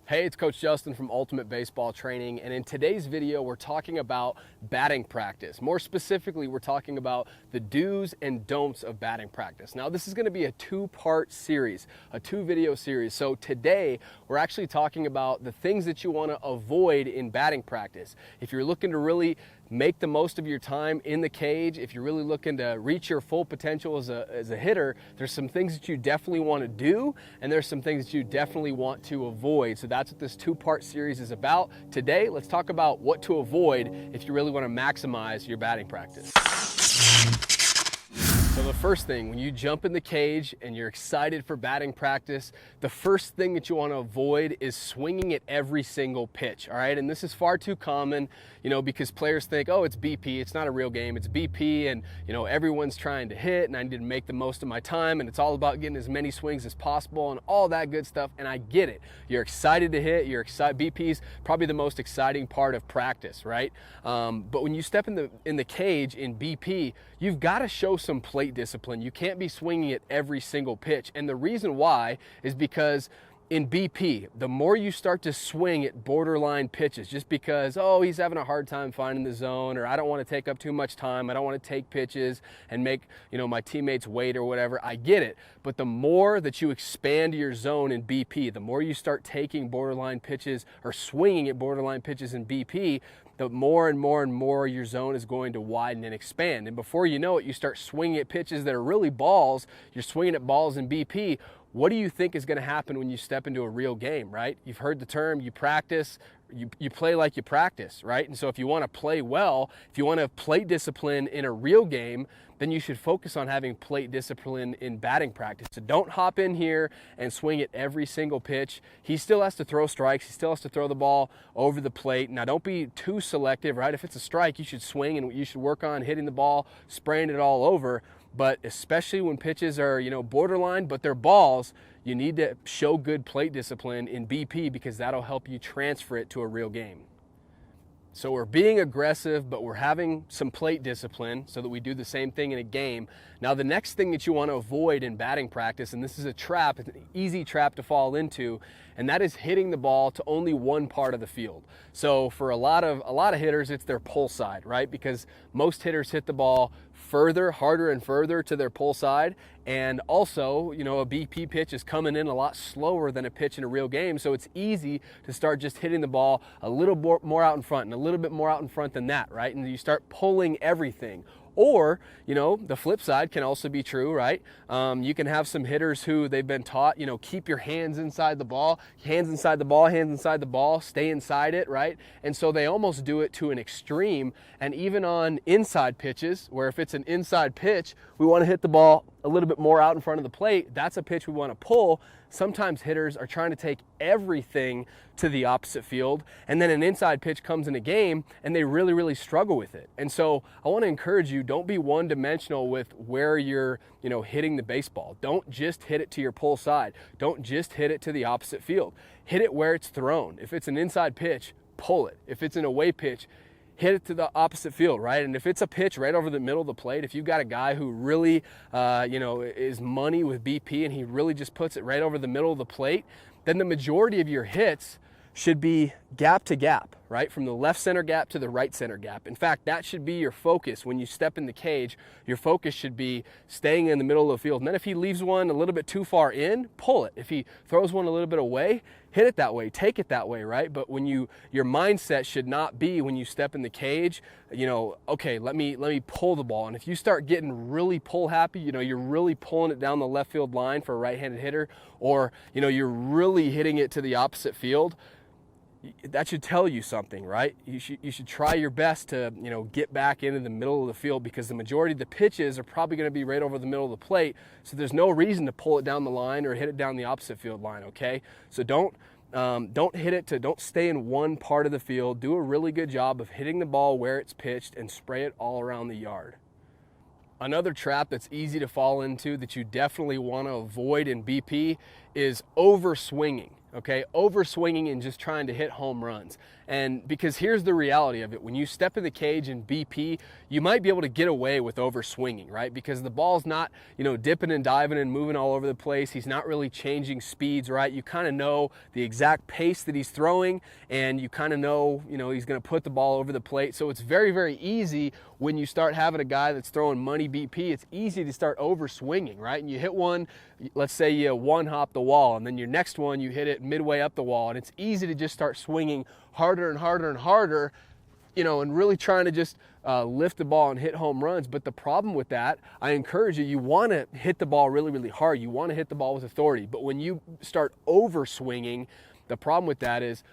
Hey, it's Coach Justin from Ultimate Baseball Training, and in today's video, we're talking about batting practice. More specifically, we're talking about the do's and don'ts of batting practice. Now, this is going to be a two-part series, a two-video series. So today, we're actually talking about the things that you want to avoid in batting practice. If you're looking to really make the most of your time in the cage, if you're really looking to reach your full potential as a hitter, there's some things that you definitely want to do, and there's some things that you definitely want to avoid. So that's what this two-part series is about. Today, let's talk about what to avoid if you really want to maximize your batting practice. So the first thing, when you jump in the cage and you're excited for batting practice, the first thing that you want to avoid is swinging at every single pitch, all right? And this is far too common, because players think, oh, it's BP, it's not a real game, it's BP, and, everyone's trying to hit, and I need to make the most of my time, and it's all about getting as many swings as possible, and all that good stuff, and I get it. You're excited to hit, you're excited. BP's probably the most exciting part of practice, right? But when you step in the cage in BP, you've got to show some plate discipline. You can't be swinging at every single pitch. And the reason why is because in BP, the more you start to swing at borderline pitches, just because, oh, he's having a hard time finding the zone, or I don't want to take up too much time, I don't want to take pitches and make, my teammates wait or whatever, I get it. But the more that you expand your zone in BP, the more you start taking borderline pitches or swinging at borderline pitches in BP, the more and more and more your zone is going to widen and expand. And before you know it, you start swinging at pitches that are really balls. You're swinging at balls in BP. What do you think is going to happen when you step into a real game, right? You've heard the term, you practice, you play like you practice, right? And so if you want to play well, if you want to have plate discipline in a real game, then you should focus on having plate discipline in batting practice. So don't hop in here and swing at every single pitch. He still has to throw strikes. He still has to throw the ball over the plate. Now, don't be too selective, right? If it's a strike, you should swing and you should work on hitting the ball, spraying it all over. But especially when pitches are, borderline, but they're balls, you need to show good plate discipline in BP because that'll help you transfer it to a real game. So we're being aggressive, but we're having some plate discipline so that we do the same thing in a game. Now, the next thing that you want to avoid in batting practice, and this is a trap, it's an easy trap to fall into, and that is hitting the ball to only one part of the field. So for a lot of hitters, it's their pull side, right? Because most hitters hit the ball further, harder and further to their pull side. And also, a BP pitch is coming in a lot slower than a pitch in a real game. So it's easy to start just hitting the ball a little more out in front and a little bit more out in front than that, right? And you start pulling everything. Or, the flip side can also be true, right? You can have some hitters who they've been taught, keep your hands inside the ball, hands inside the ball, hands inside the ball, stay inside it, right? And so they almost do it to an extreme. And even on inside pitches, where if it's an inside pitch, we want to hit the ball a little bit more out in front of the plate, that's a pitch we want to pull. Sometimes hitters are trying to take everything to the opposite field, and then an inside pitch comes in a game and they really, really struggle with it. And so I want to encourage you, don't be one-dimensional with where you're, hitting the baseball. Don't just hit it to your pull side. Don't just hit it to the opposite field. Hit it where it's thrown. If it's an inside pitch, pull it. If it's an away pitch, hit it to the opposite field, right? And if it's a pitch right over the middle of the plate, if you've got a guy who really, is money with BP and he really just puts it right over the middle of the plate, then the majority of your hits should be gap to gap, right? From the left center gap to the right center gap. In fact, that should be your focus when you step in the cage. Your focus should be staying in the middle of the field. And then if he leaves one a little bit too far in, pull it. If he throws one a little bit away, hit it that way, take it that way, right? But when your mindset should not be when you step in the cage, okay, let me pull the ball. And if you start getting really pull happy, you're really pulling it down the left field line for a right-handed hitter, or, you're really hitting it to the opposite field, that should tell you something, right? You should try your best to, get back into the middle of the field because the majority of the pitches are probably going to be right over the middle of the plate. So there's no reason to pull it down the line or hit it down the opposite field line, okay? So don't stay in one part of the field. Do a really good job of hitting the ball where it's pitched and spray it all around the yard. Another trap that's easy to fall into that you definitely want to avoid in BP is over swinging. okay? Over swinging and just trying to hit home runs. And because here's the reality of it, when you step in the cage in BP, you might be able to get away with over swinging, right? Because the ball's not, dipping and diving and moving all over the place. He's not really changing speeds, right? You kind of know the exact pace that he's throwing, and you kind of know, he's going to put the ball over the plate. So it's very, very easy when you start having a guy that's throwing money BP, it's easy to start over swinging, right? And you hit one, let's say you one hop the wall, and then your next one you hit it midway up the wall, and it's easy to just start swinging harder and harder and harder, and really trying to just lift the ball and hit home runs. But the problem with that, I encourage you want to hit the ball really, really hard. You want to hit the ball with authority. But when you start over swinging, the problem with that is,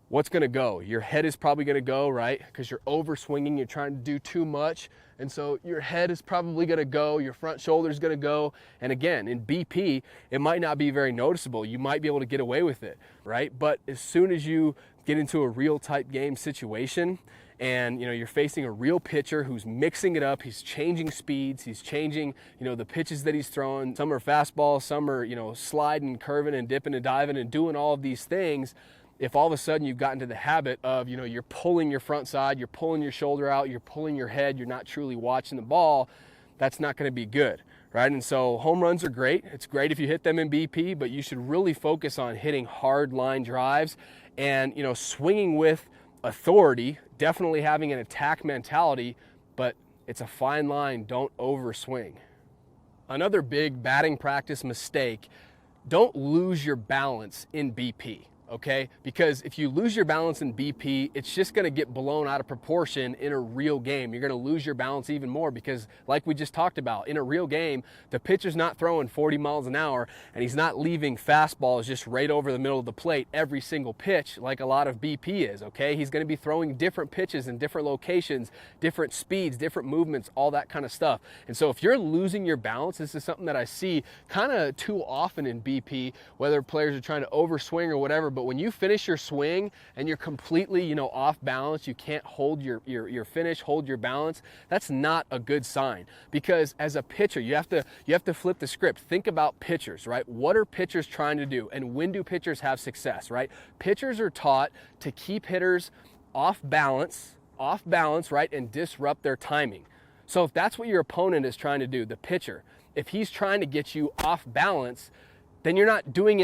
what's going to go? Your head is probably going to go, right? Because you're over swinging, you're trying to do too much. And so your head is probably going to go, your front shoulder is going to go. And again, in BP, it might not be very noticeable. You might be able to get away with it, right? But as soon as you get into a real type game situation, and you're facing a real pitcher who's mixing it up, he's changing speeds, he's changing the pitches that he's throwing. Some are fastballs, some are sliding, curving, and dipping and diving and doing all of these things. If all of a sudden you've gotten to the habit of, you're pulling your front side, you're pulling your shoulder out, you're pulling your head, you're not truly watching the ball, that's not going to be good, right? And so home runs are great. It's great if you hit them in BP, but you should really focus on hitting hard line drives and, swinging with authority, definitely having an attack mentality, but it's a fine line. Don't overswing. Another big batting practice mistake, don't lose your balance in BP. Okay? Because if you lose your balance in BP, it's just going to get blown out of proportion in a real game. You're going to lose your balance even more because, like we just talked about, in a real game, the pitcher's not throwing 40 miles an hour and he's not leaving fastballs just right over the middle of the plate every single pitch like a lot of BP is, okay? He's going to be throwing different pitches in different locations, different speeds, different movements, all that kind of stuff. And so if you're losing your balance, this is something that I see kind of too often in BP, whether players are trying to overswing or whatever, but when you finish your swing and you're completely, off balance, you can't hold your finish, hold your balance, that's not a good sign. Because as a pitcher, you have to flip the script. Think about pitchers, right? What are pitchers trying to do? And when do pitchers have success, right? Pitchers are taught to keep hitters off balance, right? And disrupt their timing. So if that's what your opponent is trying to do, the pitcher, if he's trying to get you off balance, then you're not doing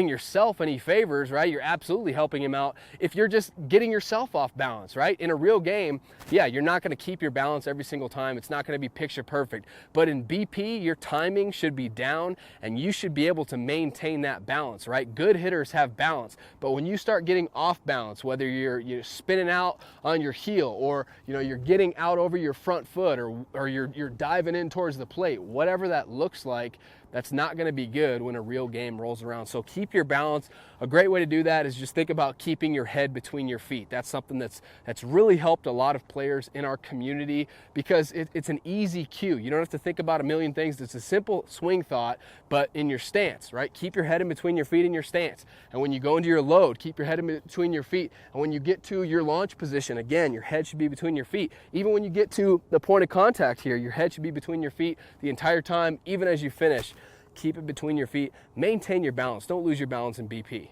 yourself any favors, right? You're absolutely helping him out if you're just getting yourself off balance, right? In a real game, yeah, you're not going to keep your balance every single time. It's not going to be picture perfect. But in BP, your timing should be down and you should be able to maintain that balance, right? Good hitters have balance. But when you start getting off balance, whether you're spinning out on your heel or you're getting out over your front foot or you're diving in towards the plate, whatever that looks like, that's not going to be good when a real game rolls around. So keep your balance. A great way to do that is just think about keeping your head between your feet. That's something that's really helped a lot of players in our community because it's an easy cue. You don't have to think about a million things. It's a simple swing thought, but in your stance, right? Keep your head in between your feet in your stance. And when you go into your load, keep your head in between your feet. And when you get to your launch position, again, your head should be between your feet. Even when you get to the point of contact here, your head should be between your feet the entire time, even as you finish. Keep it between your feet. Maintain your balance. Don't lose your balance in BP.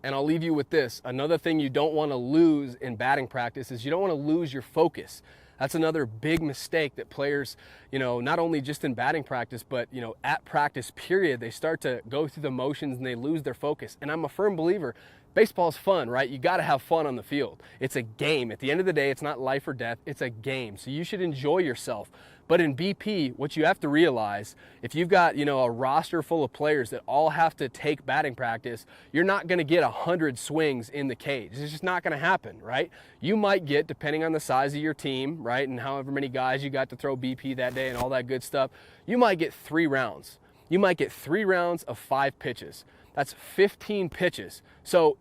And I'll leave you with this. Another thing you don't want to lose in batting practice is you don't want to lose your focus. That's another big mistake that players, not only just in batting practice, but, at practice period, they start to go through the motions and they lose their focus. And I'm a firm believer, baseball is fun, right? You got to have fun on the field. It's a game. At the end of the day, it's not life or death. It's a game. So you should enjoy yourself. But in BP, what you have to realize, if you've got, a roster full of players that all have to take batting practice, you're not going to get 100 swings in the cage. It's just not going to happen, right? You might get, depending on the size of your team, right, and however many guys you got to throw BP that day and all that good stuff, you might get 3 rounds. You might get 3 rounds of 5 pitches. That's 15 pitches. So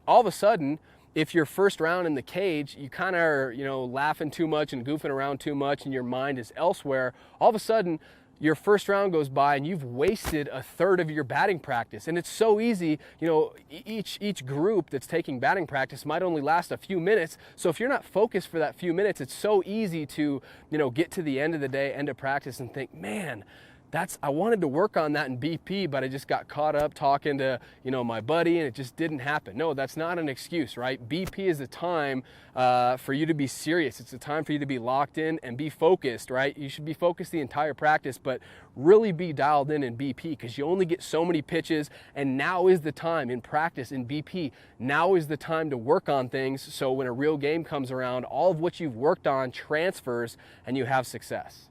all of a sudden, if your first round in the cage, you kind of are, laughing too much and goofing around too much and your mind is elsewhere, all of a sudden your first round goes by and you've wasted a third of your batting practice. And it's so easy, each group that's taking batting practice might only last a few minutes. So if you're not focused for that few minutes, it's so easy to, get to the end of the day, end of practice and think, man, I wanted to work on that in BP, but I just got caught up talking to, my buddy, and it just didn't happen. No, that's not an excuse, right? BP is the time for you to be serious. It's a time for you to be locked in and be focused, right? You should be focused the entire practice, but really be dialed in BP, because you only get so many pitches, and now is the time in practice in BP. Now is the time to work on things, so when a real game comes around, all of what you've worked on transfers and you have success.